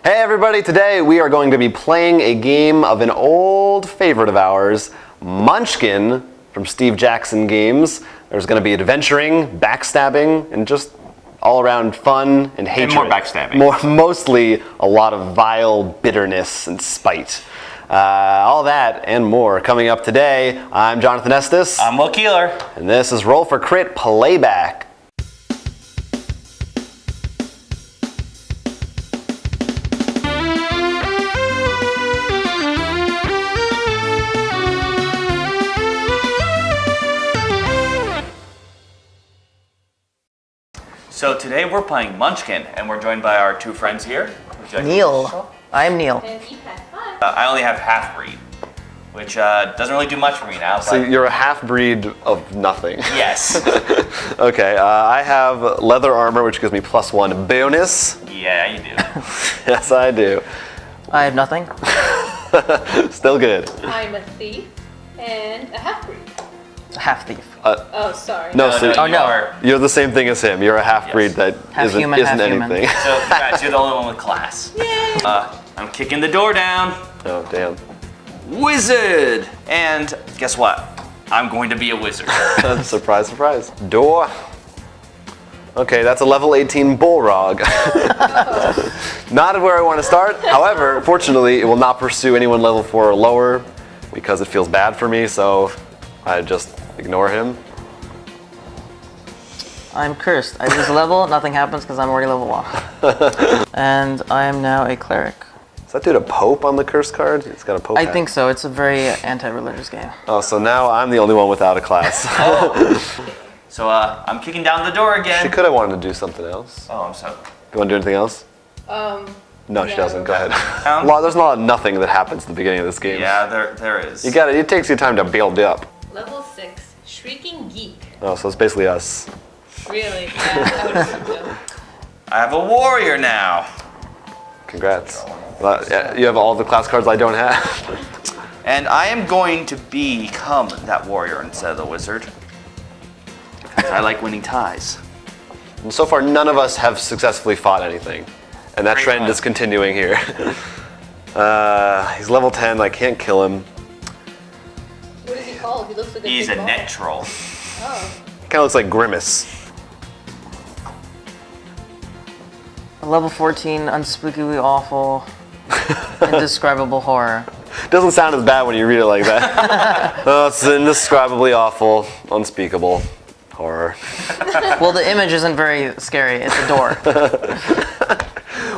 Hey everybody, today we are going to be playing a game of an old favorite of ours, Munchkin from Steve Jackson Games. There's going to be adventuring, backstabbing, and just all around fun and hatred. And more backstabbing. Mostly a lot of vile bitterness and spite. All that and more coming up today. I'm Jonathan Estes. I'm Will Keeler. And this is Roll for Crit Playback. So today we're playing Munchkin, and we're joined by our two friends here. Neil. I'm Neil. I only have half-breed, which doesn't really do much for me now. So But you're a half-breed of nothing. yes. Okay, I have leather armor, which gives me +1 bonus. Yeah, you do. Yes, I do. I have nothing. Still good. I'm a thief and a half-breed. Half thief. Oh, sorry. No, so Oh, no. Are, you're the same thing as him. You're a half-breed Yes. that Half isn't, human, isn't half human. anything. so guys, you're the only one with class. Yay! I'm kicking the door down. Oh, damn. Wizard! And guess what? I'm going to be a wizard. Surprise, surprise. Door. Okay, that's a level 18 bullrog. Not where I want to start. However, fortunately, it will not pursue anyone level 4 or lower because it feels bad for me, so I just ignore him. I'm cursed. I lose a level, nothing happens because I'm already level 1. And I am now a cleric. Is that dude a pope on the curse card? It's got a pope I hat. think so. It's a very anti-religious game. Oh, so now I'm the only one without a class. So I'm kicking down the door She again. could have wanted to do something else. Oh, I'm so... You want to do anything else? No, she No. doesn't. Go ahead. Um, Well, there's not nothing that happens at the beginning of this game. Yeah, there is. You got it. It takes you time to build up. Level 6, Shrieking Geek. Oh, so it's basically us. Really? Yeah, I would assume so. I have a warrior now. Congrats. Well, yeah, you have all the class cards I don't have. And I am going to become that warrior instead of the wizard. Because I like winning ties. And so far, none of us have successfully fought anything. And that Great trend one. is continuing here. He's level 10. I can't kill him. What is he called? He looks like a He's big a ball. net troll. Oh. Kind of looks like Grimace. Level 14, unspeakably awful, indescribable horror. Doesn't sound as bad when you read it like that. Oh, it's indescribably awful, unspeakable horror. Well, the image isn't very scary. It's a door.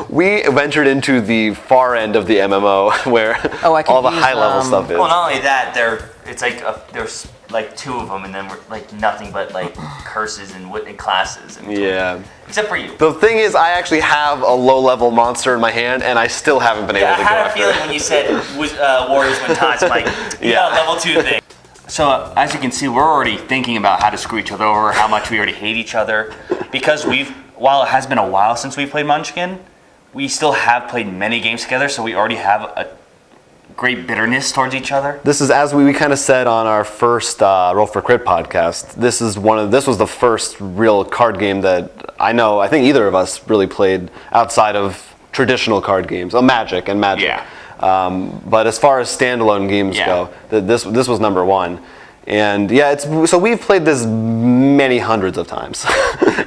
We ventured into the far end of the MMO where Oh, I could all the use, high-level stuff is. Well, not only that, there's like two of them, and then we're like nothing but like curses and classes. And Yeah. Except for you. The thing is, I actually have a low-level monster in my hand, and I still haven't been Yeah, I able to go had a after feeling it. when you said warriors win ties, I'm like, Yeah. level 2 thing. So as you can see, we're already thinking about how to screw each other over, how much we already hate each other, because while it has been a while since we played Munchkin, we still have played many games together, so we already have a great bitterness towards each other. This is, as we kind of said on our first Roll for Crit podcast, this was the first real card game that I think either of us really played outside of traditional card games, Magic. Yeah. But as far as standalone games Yeah. go, this was number one. And yeah, so we've played this many hundreds of times.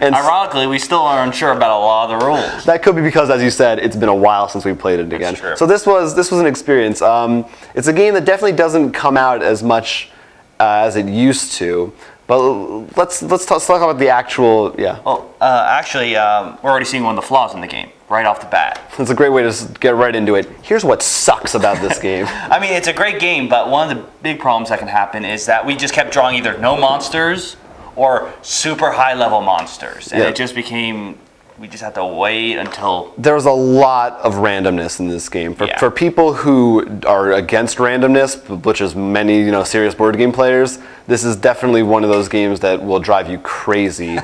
And Ironically, we still are unsure about a lot of the rules. that could be because, as you said, it's been a while since we played it again. true. So this was an experience. It's a game that definitely doesn't come out as much as it used to. But let's talk about the actual. Yeah, Well, actually, we're already seeing one of the flaws in the game right off the bat. it's a great way to get right into it. Here's what sucks about this game. I mean, it's a great game, but one of the big problems that can happen is that we just kept drawing either no monsters or super high level monsters. And Yeah. it just became, we just had to wait until... There's a lot of randomness in this game. Yeah. For people who are against randomness, which is many serious board game players, this is definitely one of those games that will drive you crazy.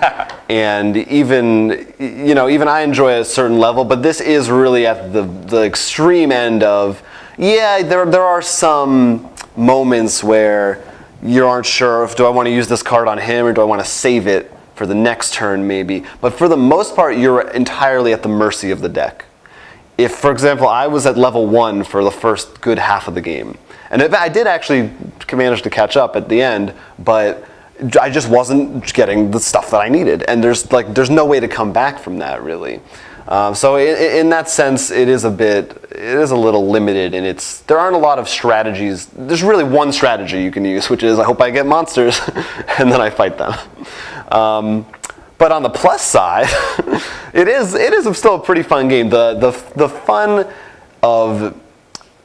And even I enjoy a certain level, but this is really at the extreme end of, yeah, there are some moments where you aren't sure if do I want to use this card on him or do I want to save it for the next turn maybe. But for the most part, you're entirely at the mercy of the deck. if, for example, I was at level 1 for the first good half of the game, and I did actually manage to catch up at the end, but I just wasn't getting the stuff that I needed, and there's no way to come back from that, really. So in that sense, it is a little limited, and there aren't a lot of strategies. There's really one strategy you can use, which is I hope I get monsters, and then I fight them. But on the plus side, it is still a pretty fun game. The fun of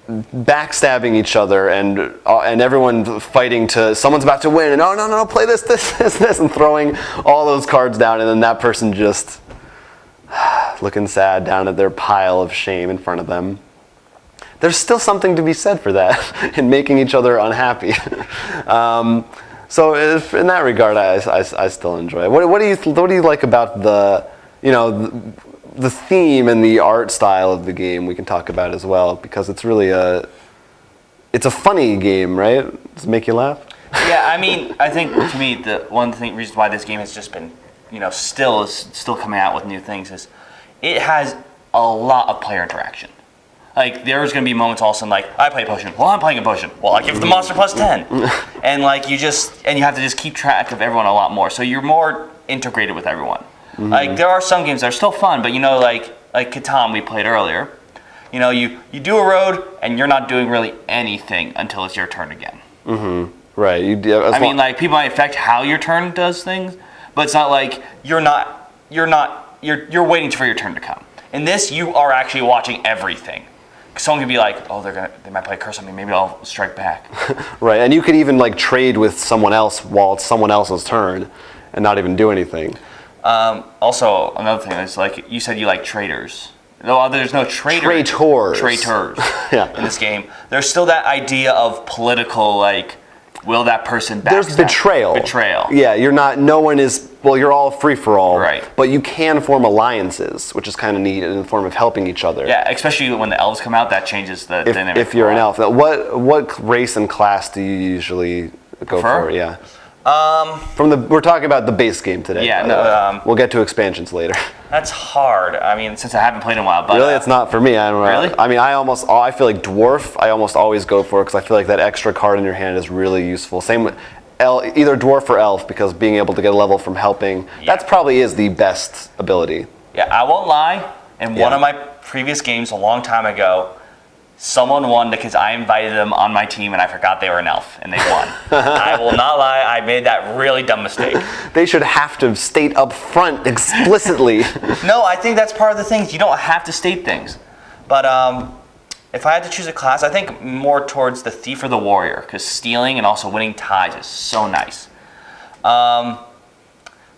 backstabbing each other and everyone fighting to someone's about to win and no play this and throwing all those cards down, and then that person just looking sad down at their pile of shame in front of them. There's still something to be said for that in making each other unhappy. So in that regard, I still enjoy it. What do you like about the theme and the art style of the game? We can talk about as well, because it's really a funny game, right? Does it make you laugh? Yeah, I mean, I think to me one of the reasons why this game has just been still coming out with new things is it has a lot of player interaction. Like, there's going to be moments all of a sudden, like, I play a potion. Well, I'm playing a potion. Well, I give the monster plus 10. And, like, you have to just keep track of everyone a lot more. So you're more integrated with everyone. Mm-hmm. Like, there are some games that are still fun, but, like Catan we played earlier, you do a road, and you're not doing really anything until it's your turn again. Mm-hmm. Right. Like, people might affect how your turn does things, but it's not like you're waiting for your turn to come. In this, you are actually watching everything. Someone could be like, oh, they might play a curse on me. Maybe I'll strike back. Right, and you could even like trade with someone else while it's someone else's turn, and not even do anything. Also, another thing is, like you said, you like traitors. No, there's no traitors. Yeah. In this game. There's still that idea of political, like, will that person backstab? There's betrayal. Yeah, you're all free for all. Right. But you can form alliances, which is kind of neat in the form of helping each other. Yeah, especially when the elves come out, that changes the dynamic. If you're an elf. Now, what race and class do you usually go for? Yeah. We're talking about the base game today. Yeah, we'll get to expansions later. That's hard. I mean, since I haven't played in a while. But, really, it's not for me. I don't know. Really? I mean, I feel like dwarf. I almost always go for it because I feel like that extra card in your hand is really useful. Same with either dwarf or elf, because being able to get a level from helping, that probably is the best ability. Yeah, I won't lie. In one of my previous games a long time ago, someone won because I invited them on my team and I forgot they were an elf, and they won. I will not lie, I made that really dumb mistake. They should have to state up front explicitly. No, I think that's part of the things. You don't have to state things. But if I had to choose a class, I think more towards the thief or the warrior, because stealing and also winning ties is so nice. I'm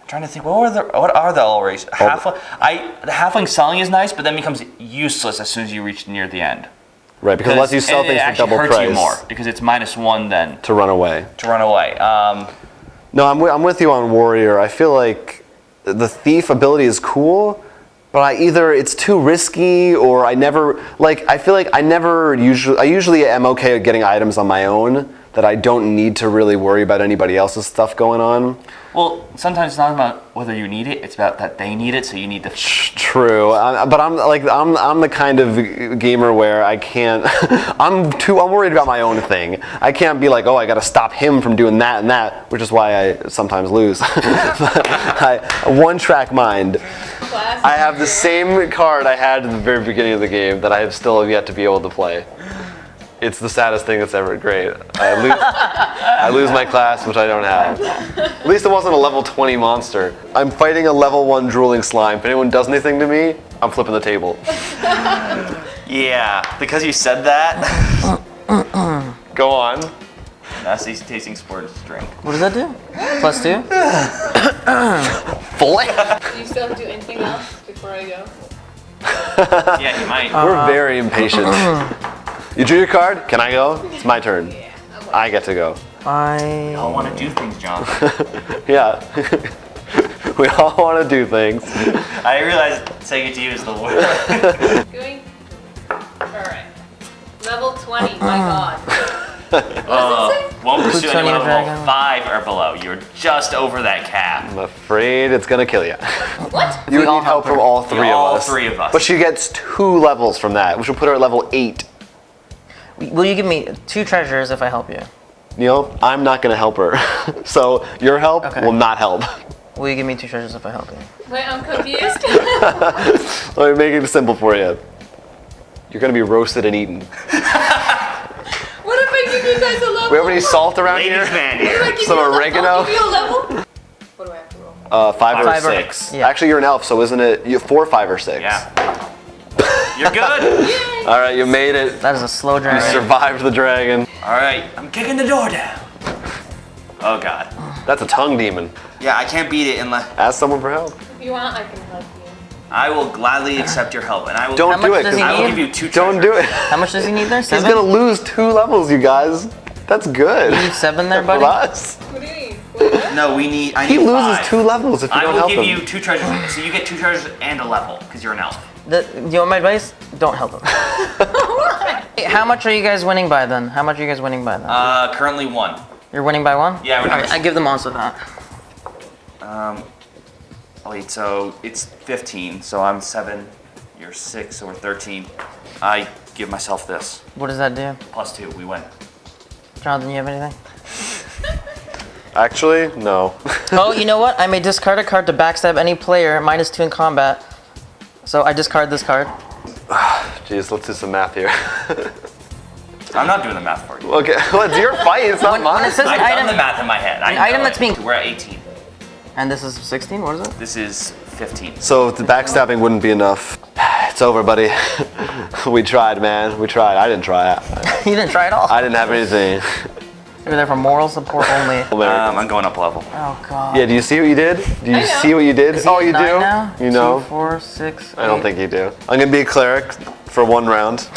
trying to think, what are the all races? The halfling selling is nice, but then becomes useless as soon as you reach near the end. Right, because it lets you sell things for double price. It actually hurts you more, because it's -1 then. To run away. No, I'm with you on warrior. I feel like the thief ability is cool, but either it's too risky, or I usually am okay at getting items on my own that I don't need to really worry about anybody else's stuff going on. Well, sometimes it's not about whether you need it; it's about that they need it, so you need the. True, but I'm the kind of gamer where I can't. I'm worried about my own thing. I can't be like, oh, I got to stop him from doing that and that, which is why I sometimes lose. One-track mind. I have the same card I had at the very beginning of the game that I have still yet to be able to play. It's the saddest thing that's ever great. I lose my class, which I don't have. At least it wasn't a level 20 monster. I'm fighting a level 1 drooling slime. If anyone does anything to me, I'm flipping the table. Yeah, because you said that. Go on. That's tasting sports drink. What does that do? +2? Do you still do anything else before I go? Yeah, you might. We're very impatient. You drew your card? Can I go? It's my turn. Yeah, I get to go. We all want to do things, John. Yeah. We all want to do things. I realize saying it to you is the worst. Going? Alright. Level 20, my god. What does it say? Won't pursue Plutonium anyone level dragon. 5 or below. You're just over that cap. I'm afraid it's gonna kill you. What? You would all need help help from her. all three of All us. 3 of us. But she gets 2 levels from that, which will put her at level 8. Will you give me 2 treasures if I help you? Neil, I'm not gonna help her. So your help Okay. will not help. Will you give me 2 treasures if I help you? Wait, I'm confused. Let me make it simple for you. You're gonna be roasted and eaten. What if I give you guys a level? We have any salt around Ladies here? man What if here. I give Some you a level? oregano? I'll give you a level. What do I have to roll? 5 or 5 or 6. Yeah. Actually, you're an elf, so isn't it 4, 5, or 6? Yeah. You're good. All right, you made it. That is a slow You dragon. survived the dragon. All right, I'm kicking the door down. Oh God. That's a tongue demon. Yeah, I can't beat it unless Ask someone for help. If you want, I can help you. I will gladly accept your help, and I will. Don't How do much it. does he 'cause I will need? give you 2 Don't do it. How much does he need there? He's 7? gonna lose 2 levels, you guys. That's good. You need 7 there, For buddy? us. What do you need? Wait, what? No, we need. I He need loses 5. 2 levels if you I don't will help give him. you 2 treasures, so you get 2 treasures and a level because you're an elf. You want my advice? Don't help him. Hey, how much are you guys winning by then? How much are you guys winning by then? Currently 1. You're winning by 1? Yeah, we're All right, number I give them also that. Oh wait, so it's 15. So I'm 7. You're 6, so we're 13. I give myself this What does that do? +2. We win. Jonathan, you have anything? Actually, no. Oh, you know what? I may discard a card to backstab any player, -2 in combat. So I discard this card. Jeez, let's do some math here. I'm not doing the math for you. Okay, well, it's your fight. It's not When mine. it says an I've done item, the math in my head. I an know item it. that's being- We're at 18. and this is 16. What is it? This is 15. So the backstabbing wouldn't be enough. It's over, buddy. We tried, man. We tried. I didn't try. You didn't try at all. I didn't have anything. You were there for moral support only. I'm going up a level. Oh god. Yeah, do you see what you did? Do you I know. see what you did? Is he Oh, at you 9 do? Now? You know? 2, 4, 6. I don't 8. think you do. I'm gonna be a cleric for 1 round.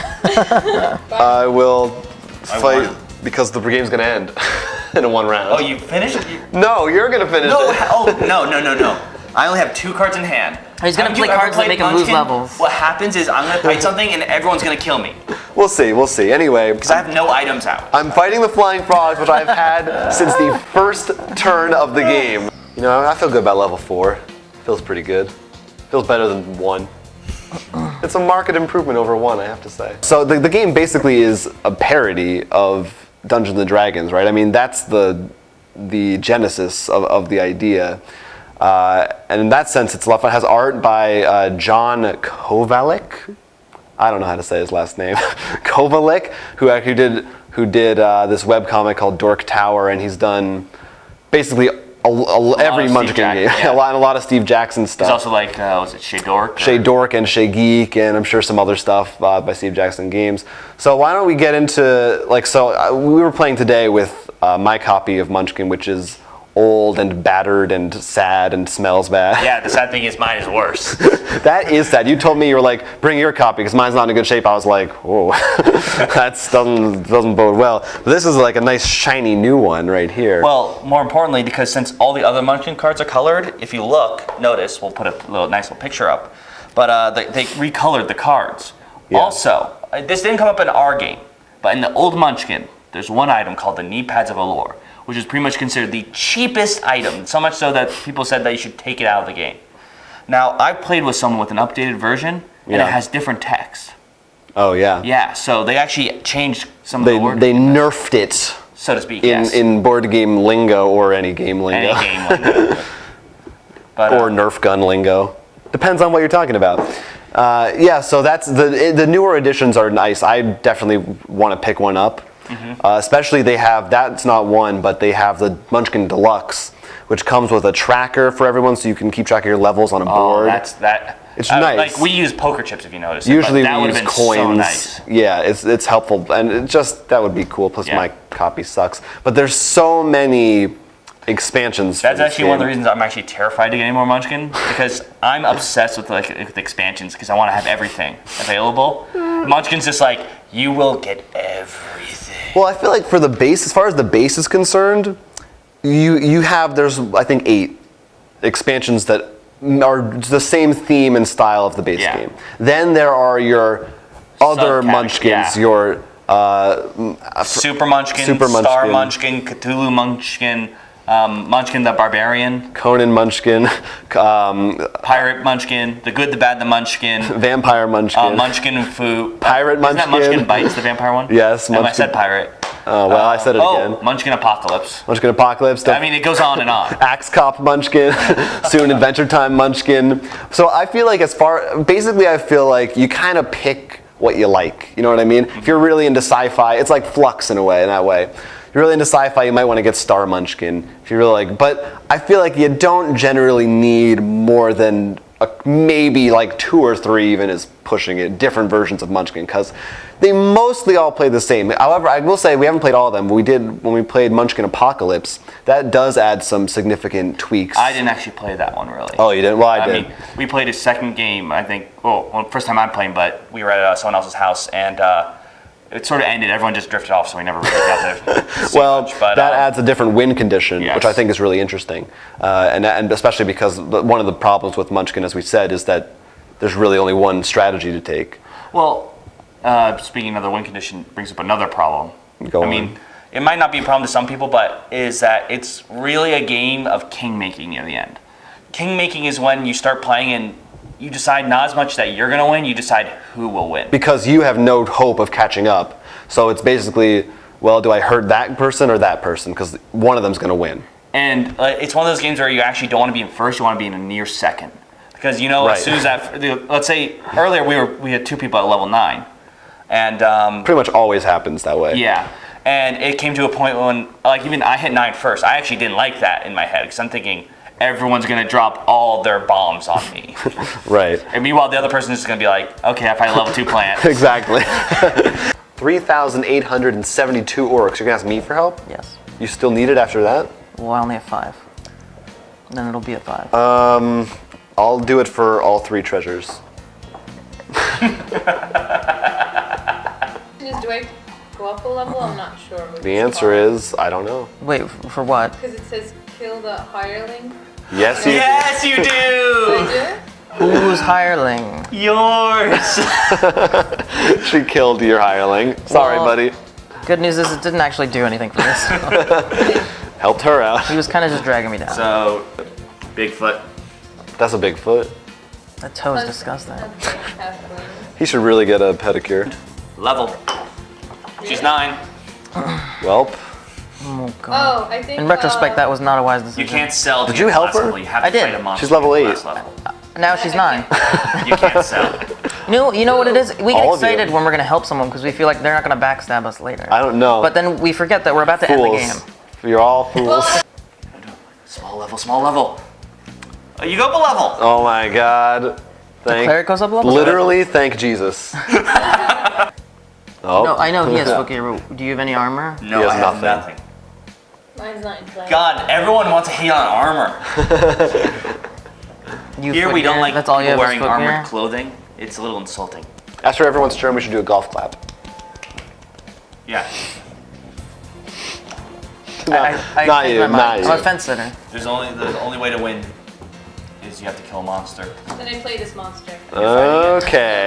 I will fight won. because the game's gonna end in 1 round. Oh, you finished? No, you're gonna finish No, it. no. I only have 2 cards in hand. He's gonna Haven't you play ever cards that played make him lose Munchkin? levels. What happens is I'm gonna fight something and everyone's gonna kill me We'll see. We'll see. Anyway, because I have no items out. I'm fighting the flying frogs, which I've had since the first turn of the game. You know, I feel good about level 4. Feels pretty good. Feels better than 1. It's a marked improvement over 1, I have to say. So the game basically is a parody of Dungeons and Dragons, right? I mean, that's the genesis of the idea. And in that sense, it's a lot of fun. It has art by John Kovalik. I don't know how to say his last name. Kovalik, who actually did this webcomic called Dork Tower, and he's done basically every of Steve Munchkin game. Jackson, yeah. a lot of Steve Jackson stuff. There's also like, was it Shea Dork? Shay Dork and Shay Geek, and I'm sure some other stuff by Steve Jackson Games. So why don't we get into we were playing today with my copy of Munchkin, which is old and battered and sad and smells bad. Yeah, the sad thing is mine is worse. That is sad. You told me you were like, bring your copy because mine's not in good shape. I was like, whoa, that doesn't bode well. But this is like a nice shiny new one right here. Well, more importantly, because since all the other Munchkin cards are colored, if you look, notice, we'll put a nice little picture up, but they recolored the cards. Yeah. Also, this didn't come up in our game, but in the old Munchkin, there's one item called the knee pads of Allure, which is pretty much considered the cheapest item, so much so that people said that you should take it out of the game. Now, I played with someone with an updated version, and Yeah. it has different text. Oh yeah. Yeah, so they actually changed some of the words, They nerfed it so to speak, in yes. in board game lingo or any game lingo. Any game lingo. But, Or Nerf gun lingo. Depends on what you're talking about. Yeah, so that's the newer editions are nice. I definitely want to pick one up. Especially that's not one, but they have the Munchkin Deluxe, which comes with a tracker for everyone, so you can keep track of your levels on a board. It's nice. Like we use poker chips, if you notice. Usually but that we would use have been coins. so nice. Yeah, it's helpful, and that would be cool. Plus Yeah. my copy sucks, but there's so many expansions. for That's this actually one of the game. reasons I'm actually terrified to get any more Munchkin, because I'm obsessed with with expansions because I want to have everything available. Munchkin's just like, you will get everything. Well, I feel like for the base, as far as the base is concerned, there's I think 8 expansions that are the same theme and style of the base Yeah. game. Then there are your other Subcategory, Munchkins, yeah. your Super Munchkin, Super Star Munchkin. Munchkin, Cthulhu Munchkin, Munchkin the Barbarian, Conan Munchkin, Pirate Munchkin, the Good, the Bad, the Munchkin, Vampire Munchkin. Munchkin Fu. Pirate Isn't that Munchkin. Munchkin Bites, the vampire one? Yes, And I Munchkin- said pirate. Oh, well, I said it again. Munchkin Apocalypse. Munchkin Apocalypse. I mean, it goes on and on. Axe Cop Munchkin, soon Adventure Time Munchkin. So I feel like basically I feel like you kind of pick what you like. You know what I mean? If you're really into sci-fi, it's like Flux in that way. If you're really into sci-fi, you might want to get Star Munchkin. If you're really but I feel like you don't generally need more than maybe like 2 or 3 even is pushing it, different versions of Munchkin, because they mostly all play the same. However, I will say we haven't played all of them. We did when we played Munchkin Apocalypse. That does add some significant tweaks. I didn't actually play that one really. Oh, you didn't? Well, I did. mean, we played a second game, I think. Well, first time I'm playing, but we were at someone else's house, and it sort of ended. Everyone just drifted off, so we never really got there. Well, much, but, that adds a different win condition, yes. which I think is really interesting, and especially because one of the problems with Munchkin, as we said, is that there's really only one strategy to take. Well, speaking of the win condition, brings up another problem. Go I on. mean, it might not be a problem to some people, but is that it's really a game of king making near the end. King making is when you start playing and you decide not as much that you're going to win, you decide who will win. Because you have no hope of catching up. So it's basically, well, do I hurt that person or that person? Because one of them's going to win. And it's one of those games where you actually don't want to be in first, you want to be in a near second. Because Right. as soon as that, let's say earlier we had 2 people at level 9. And Pretty much always happens that way. yeah. And it came to a point when, like, even I hit 9 first. I actually didn't like that in my head because I'm thinking everyone's going to drop all their bombs on me. Right. And meanwhile, the other person is just going to be like, okay, I fight a level 2 plant. Exactly. 3,872 orcs. You're going to ask me for help? Yes. You still need it after that? Well, I only have 5. Then it'll be at 5. I'll do it for all 3 treasures. Do I go up a level? I'm not sure. The answer is, I don't know. Wait, for what? Because it says kill the hireling. Yes, you Yes, you do! I Who's hireling? Yours! She killed your hireling. Sorry, Well- buddy. Good news is it didn't actually do anything for me. So Helped her out. he was kind of just dragging me down. So, Bigfoot. That's a big foot. That toe is do. disgusting. Halfling. He should really get a pedicure. Level. She's 9. Welp. Oh god. Oh, I think. In retrospect, that was not a wise decision. You can't sell. to Did you get to help last her? level. You have I to did. fight a monster She's level to get to 8. last level. Now she's 9. You can't sell. You know what it is? We get All of you. excited when we're gonna help someone because we feel like they're not gonna backstab us later. I don't know. But then we forget that we're about to end the game. Fools. You're all fools. Small level, small level. Oh, you go up a level. Oh my god. Cleric goes up a level? Literally, thank Jesus. Oh. No, I know he has Fookie. Do you have any armor? No, He has I have nothing. nothing. Mine's not in play. God, everyone wants to hate on armor. You Here we foot don't gear? like That's all you people have is wearing foot gear? armored clothing. It's a little insulting. After everyone's turn, we should do a golf clap. Yeah. I Not changed you, my mind. not I'm you. a fence sitter. The only way to win is you have to kill a monster. Then I play this monster. Okay.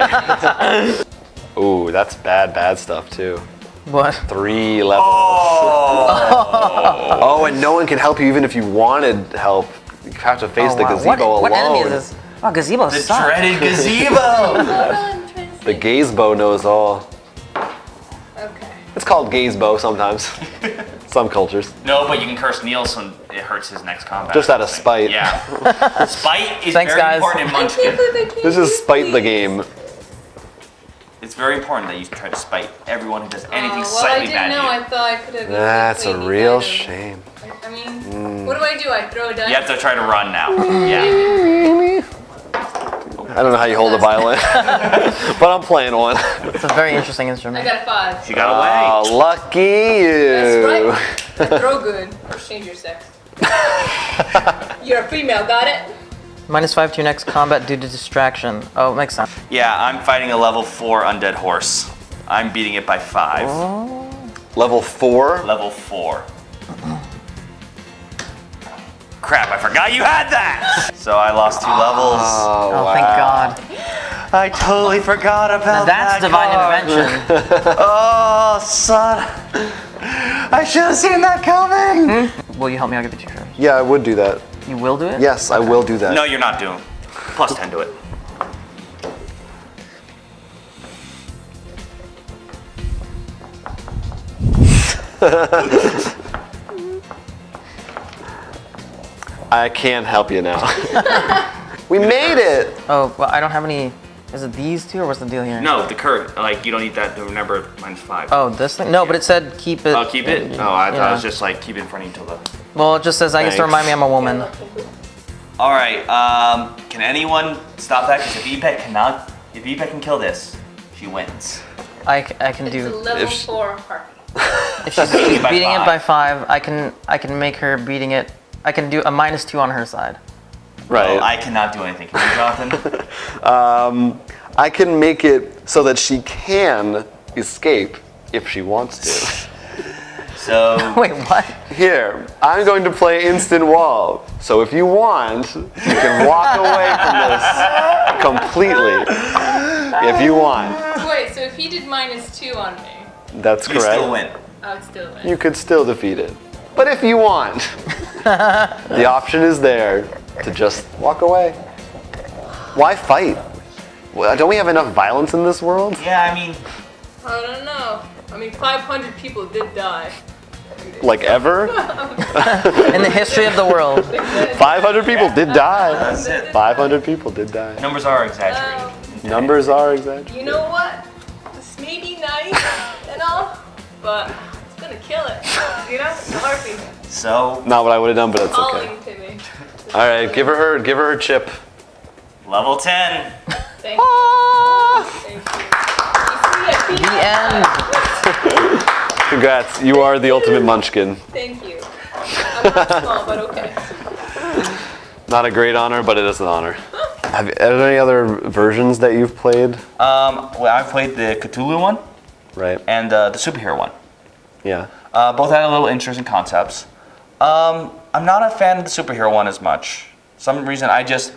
Ooh, that's bad stuff too. What? 3 levels. Oh, and no one can help you even if you wanted help. You have to face the wow. gazebo alone. What enemy is this? Oh, gazebo The sucks. dreaded gazebo. Hold on, I'm trying to The see. gazebo knows all. Okay. It's called gazebo sometimes. Some cultures. No, but you can curse Neil so it hurts his next combat. Just out of spite. Yeah. Spite is Thanks, very guys. important in I can't Munchkin. believe I can't This is do spite the these. game. It's very important that you try to spite everyone who does anything Well, I slightly didn't bad know. to I you. thought I could have. That's a played these real items. shame. I mean, what do? I throw a dice? You have to try to run now. Yeah. I don't know how you hold a violin, but I'm playing one. It's a very interesting I instrument. got a 5. She got away. Oh, lucky you. That's right. I throw good. Or change your sex. You're a female. Got it? -5 to your next combat due to distraction. Oh, makes sense. Yeah, I'm fighting a level 4 undead horse. I'm beating it by 5. Level 4. Level 4. Crap, I forgot you had that! So I lost 2 levels. Oh, Oh, wow. thank God. I totally forgot Now about that's that divine card. intervention. Oh, son. I should have seen that coming. Will you help me? I'll give you 2 turns. Yeah, I would do that. You will do it? Yes, I will do that. No, you're not doing. Plus 10 to it. I can't help you now. We made it. Oh, well, I don't have any. Is it these 2 or what's the deal here? No, the curve. Like, you don't need that to remember -5. Oh, this thing? No, but it said keep it. Oh, keep it? Oh, I thought Yeah. it was just like keep it in front of you till the. Well, it just says I guess to Thanks. remind me I'm a woman. All right. Can anyone stop that? Because if Epec can kill this, she wins. I can It's a do. level If she- 4 harpy. If she's By beating it 5. by 5, I can make her beating it. I can do a -2 on her side. Right. Oh, I cannot do anything. Can you, Jonathan? I can make it so that she can escape if she wants to. So Wait, what? Here, I'm going to play instant wall. So if you want, you can walk away from this completely. If you want. Wait, so if he did -2 on me, That's you correct. still win. I would still win. You could still defeat it. But if you want, the option is there to just walk away. Why fight? Well, don't we have enough violence in this world? Yeah, I mean, I don't know. I mean, 500 people did die. Like ever? In the history of the world. 500 people did die. that's it. 500 people did die. Numbers are exaggerated. Numbers are exaggerated. You know what? This may be nice and all, but it's gonna kill it. You know? The harpy So Not what I would have done, but it's okay. calling to me. All right, give her her chip. level 10. Thank you. Thank you. You see, I beat The end. Congrats, you are the ultimate Munchkin. Thank you. I'm not small, but okay. Not a great honor, but it is an honor. Are there any other versions that you've played? Well, I've played the Cthulhu one Right. and the superhero one. Yeah. Both had a little interesting concepts. I'm not a fan of the superhero one as much. Some reason I just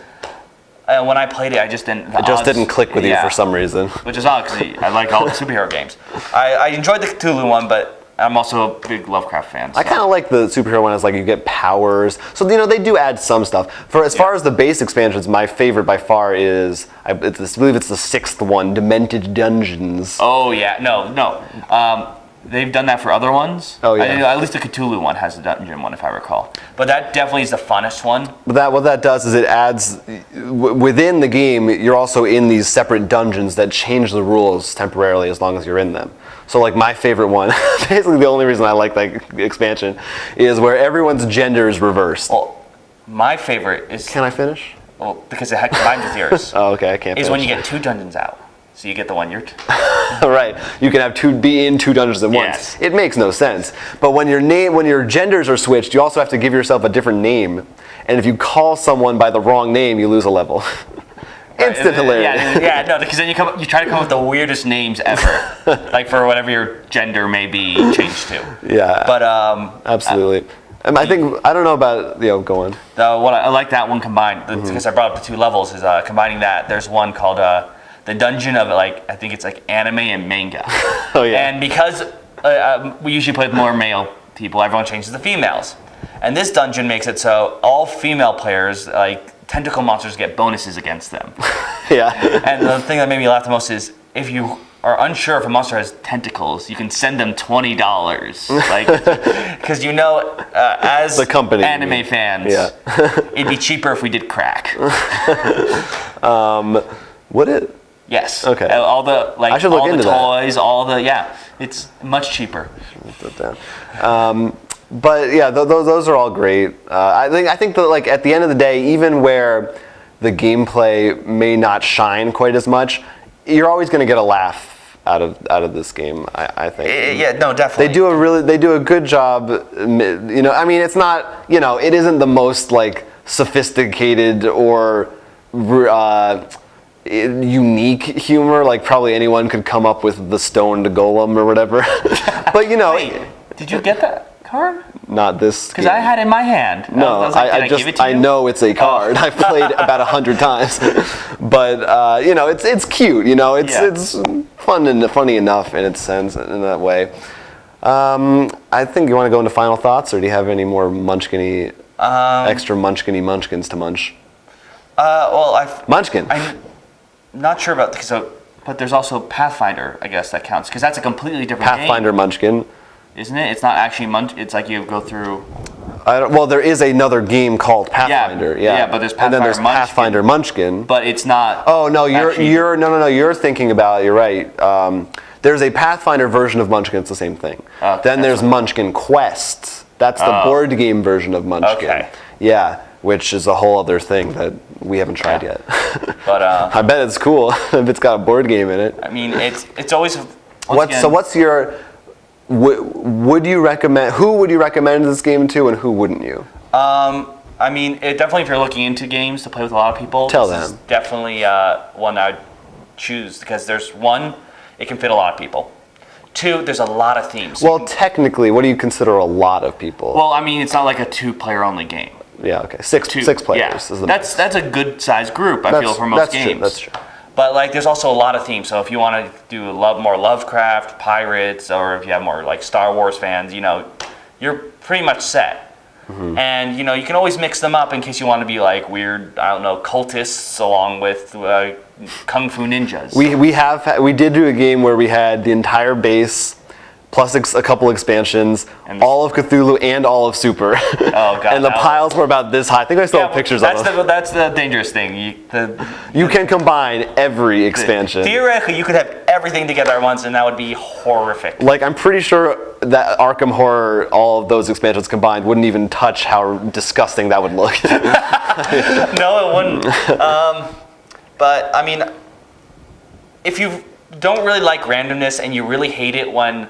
when I played it, I just didn't. It just didn't click with you for some reason. Which is odd because I like all the superhero games. I enjoyed the Cthulhu one, but I'm also a big Lovecraft fan. I kind of like the superhero one as like you get powers. So they do add some stuff. For as far as the base expansions, my favorite by far is I believe it's the 6th one, Demented Dungeons. Oh yeah, no. They've done that for other ones. Oh, yeah. At least the Cthulhu one has a dungeon one, if I recall. But that definitely is the funnest one. But what that does is it adds within the game. You're also in these separate dungeons that change the rules temporarily as long as you're in them. So like my favorite one, basically the only reason I like that expansion, is where everyone's gender is reversed. Well, my favorite is Can I finish? well, because it had combined with yours. Oh, okay, I can't. is finish. when you get 2 dungeons out. So you get the one you're. Right, you can have be in 2 dungeons at once. Yes. It makes no sense. But when your genders are switched, you also have to give yourself a different name. And if you call someone by the wrong name, you lose a level. Instant hilarity. Yeah, no, because then you try to come up with the weirdest names ever, like for whatever your gender may be changed to. Yeah. But Absolutely. I think I don't know about go on. what I like that one combined because I brought up the 2 levels is combining that. There's one called the Dungeon of I think it's like anime and manga. Oh yeah. And because we usually play with more male people, everyone changes to females. And this dungeon makes it so all female players, like tentacle monsters, get bonuses against them. Yeah. And the thing that made me laugh the most is if you are unsure if a monster has tentacles, you can send them $20. Like, because as The company, anime you mean. fans, Yeah. it'd be cheaper if we did crack. Would it? Yes. Okay. All the I should look all into the that. toys, it's much cheaper. Put that down. But yeah, those are all great. I think that at the end of the day, even where the gameplay may not shine quite as much, you're always going to get a laugh out of this game. I think. Yeah, no, definitely. They do a good job. I mean, it's not. It isn't the most sophisticated or unique humor. Like probably anyone could come up with the stoned golem or whatever. But Wait, did you get that? card? Not this. Because I had it in my hand. No, I was like, did I give it to you? know it's a card. I've played about 100 times, but you know, it's cute. You know, it's fun and funny enough in its sense in that way. I think you want to go into final thoughts, or do you have any more Munchkin-y, extra Munchkin-y munchkins to munch? Munchkin. I'm not sure about but there's also Pathfinder, I guess that counts because that's a completely different Pathfinder game, Munchkin. isn't it? It's not actually It's like you go through. Well, there is another game called Pathfinder. Yeah, but there's and then there's Pathfinder Pathfinder Munchkin. But it's not. Oh no, actually- you're thinking about. You're right. There's a Pathfinder version of Munchkin. It's the same thing. Then there's Munchkin Quests. That's the board game version of Munchkin. Okay. Yeah, which is a whole other thing that we haven't tried yet. But I bet it's cool if it's got a board game in it. I mean, it's always. What's your? Would you recommend? Who would you recommend this game to, and who wouldn't you? I mean, definitely if you're looking into games to play with a lot of people, Tell this is them. definitely one I'd choose because there's one, it can fit a lot of people. Two, there's a lot of themes. Well, technically, what do you consider a lot of people? Well, I mean, it's not like a 2-player only game. Yeah, okay. Six players. Yeah. Is the That's a good sized group. I feel for most games. True, that's true. But like, there's also a lot of themes. So if you want to do more Lovecraft, pirates, or if you have more like Star Wars fans, you know, you're pretty much set. Mm-hmm. And you know, you can always mix them up in case you want to be like weird, I don't know, cultists along with kung fu ninjas. We did do a game where we had the entire base plus a couple expansions, And all of Cthulhu and all of Super. Oh god! And the piles were about this high. I think I still have pictures of them. That's the dangerous thing. You can combine every expansion. Theoretically, you could have everything together at once, and that would be horrific. Like, I'm pretty sure that Arkham Horror, all of those expansions combined, wouldn't even touch how disgusting that would look. No, it wouldn't. But I mean, if you don't really like randomness and you really hate it when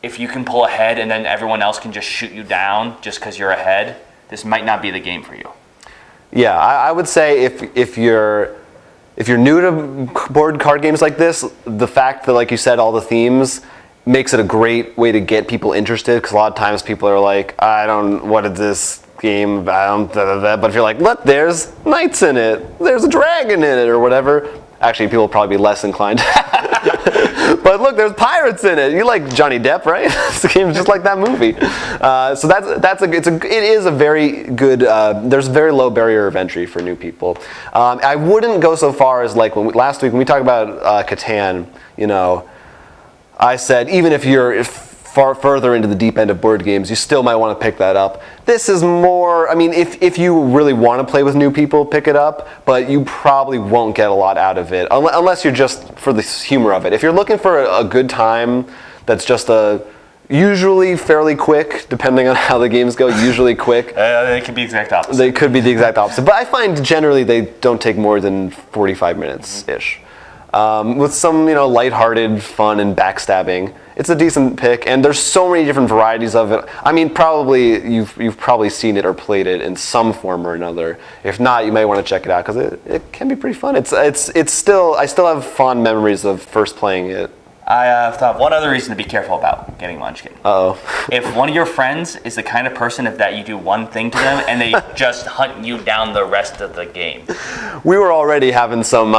if you can pull ahead and then everyone else can just shoot you down just because you're ahead, this might not be the game for you. Yeah, I would say if you're new to board card games like this, the fact that, like you said, all the themes makes it a great way to get people interested, because a lot of times people are like, what is this game about? But if you're like, look, there's knights in it, there's a dragon in it, or whatever, actually people will probably be less inclined. But look, there's pirates in it. You like Johnny Depp, right? This game's just like that movie. So it is a very good. There's a very low barrier of entry for new people. I wouldn't go so far as like last week when we talked about Catan. You know, I said even if you're far further into the deep end of board games, you still might want to pick that up. This is more, I mean, if you really want to play with new people, pick it up, but you probably won't get a lot out of it, unless you're just for the humor of it. If you're looking for a good time that's just usually fairly quick, depending on how the games go, usually quick. They could be the exact opposite. They could be the exact opposite, but I find generally they don't take more than 45 minutes-ish. With some, lighthearted fun and backstabbing. It's a decent pick, and there's so many different varieties of it. I mean, probably you've probably seen it or played it in some form or another. If not, you may want to check it out because it can be pretty fun. I still have fond memories of first playing it. I thought one other reason to be careful about getting Munchkin. Uh-oh. If one of your friends is the kind of person that you do one thing to them and they just hunt you down the rest of the game. We were already having some.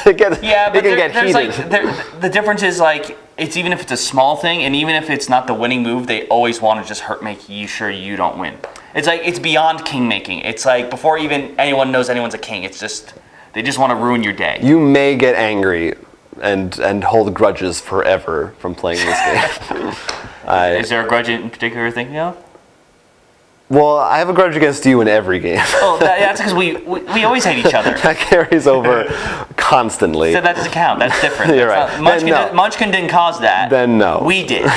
It can get heated. The difference is like it's even if it's a small thing and even if it's not the winning move, they always want to just make sure you don't win. It's like it's beyond king making. It's like before even anyone knows anyone's a king. It's just they just want to ruin your day. You may get angry and hold grudges forever from playing this game. Is there a grudge in particular you're thinking of? Well, I have a grudge against you in every game. Oh, that's because we always hate each other. That carries over constantly. So that doesn't count. That's different. You're right. Munchkin didn't cause that. Then no. We did.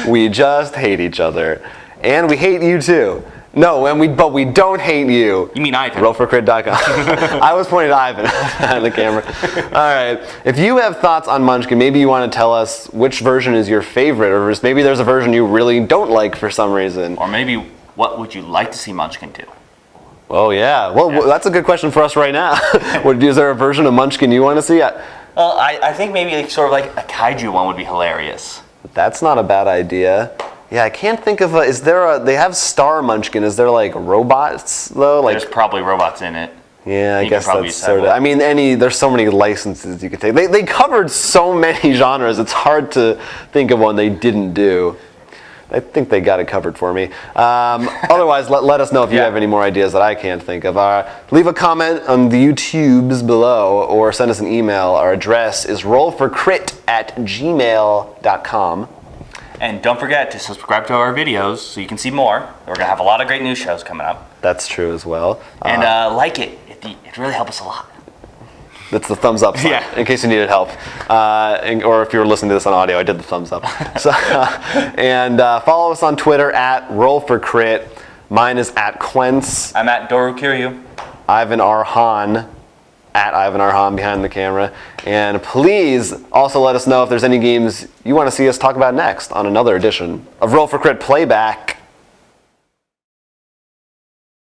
We just hate each other. And we hate you too. No, but we don't hate you. You mean Ivan. Rollforcrit.com. I was pointing at Ivan on the camera. All right. If you have thoughts on Munchkin, maybe you want to tell us which version is your favorite, or maybe there's a version you really don't like for some reason. Or maybe what would you like to see Munchkin do? Oh, yeah. Well, that's a good question for us right now. Is there a version of Munchkin you want to see? Well, I think maybe sort of like a kaiju one would be hilarious. That's not a bad idea. Yeah, I can't think of is there a, they have Star Munchkin. Is there like robots though? Like, There's probably robots in it. yeah, I you guess could probably that's decide sort of, what- I mean, there's so many licenses you could take. They covered so many genres, it's hard to think of one they didn't do. I think they got it covered for me. Otherwise, let us know if you Yeah. have any more ideas that I can't think of. Leave a comment on the YouTubes below or send us an email. Our address is rollforcrit@gmail.com. And don't forget to subscribe to our videos so you can see more. We're gonna have a lot of great new shows coming up. That's true as well. And like it. It really helps us a lot. That's the thumbs up sign, Yeah. in case you needed help. Or if you were listening to this on audio, I did the thumbs up. So, and follow us on Twitter @RollForCrit. Mine is @Quence. I'm at Doru Kiryu. Ivan R. Hahn, @Ivan R. Hahn behind the camera. And please also let us know if there's any games you want to see us talk about next on another edition of Roll for Crit Playback.